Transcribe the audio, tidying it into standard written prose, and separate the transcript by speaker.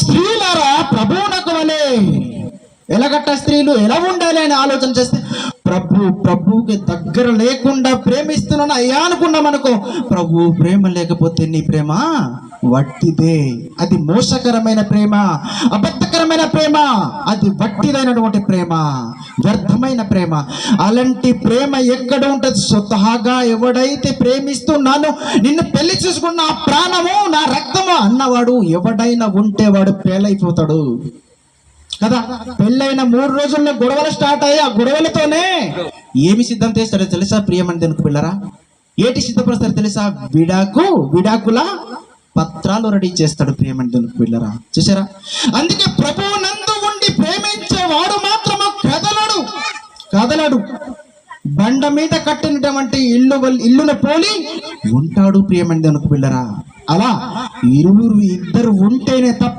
Speaker 1: స్త్రీలారా ప్రభువునకు వలె. ఎలాగట్ట స్త్రీలు ఎలా ఉండాలి అని ఆలోచన చేస్తే ప్రభువుకి దగ్గర లేకుండా ప్రేమిస్తున్నాను అయ్యా అనుకున్నాం అనుకో, ప్రభు ప్రేమ లేకపోతే నీ ప్రేమ వట్టిదే. అది మోసకరమైన ప్రేమ, అబద్ధకరమైన ప్రేమ, అది వట్టిదైనటువంటి ప్రేమ, వ్యర్థమైన ప్రేమ. అలాంటి ప్రేమ ఎక్కడ ఉంటుంది? స్వతహాగా ఎవడైతే ప్రేమిస్తున్నాను, నిన్ను పెళ్లి చేసుకున్న నా ప్రాణము నా రక్తము అన్నవాడు ఎవడైనా ఉంటే వాడు పేలైపోతాడు కదా. పెళ్ళైన 3 రోజుల్లో గొడవలు స్టార్ట్ అయ్యి ఆ గొడవలతోనే ఏమి సిద్ధం చేస్తారో తెలుసా ప్రియమని దేనికి పిల్లరా? ఏటి సిద్ధపరుస్తారో తెలుసా? విడాకుల పత్రాలు రెడీ చేస్తాడు ప్రియమని దేనికి పిల్లరా. చూసారా? అందుకే ప్రభువు నందు ఉండి ప్రేమించేవాడు మాత్రము కదలడు. బండ మీద కట్టినటువంటి ఇల్లును పోలి ఉంటాడు ప్రియమని దేనికి పిల్లరా. అలా ఇద్దరు ఉంటేనే తప్ప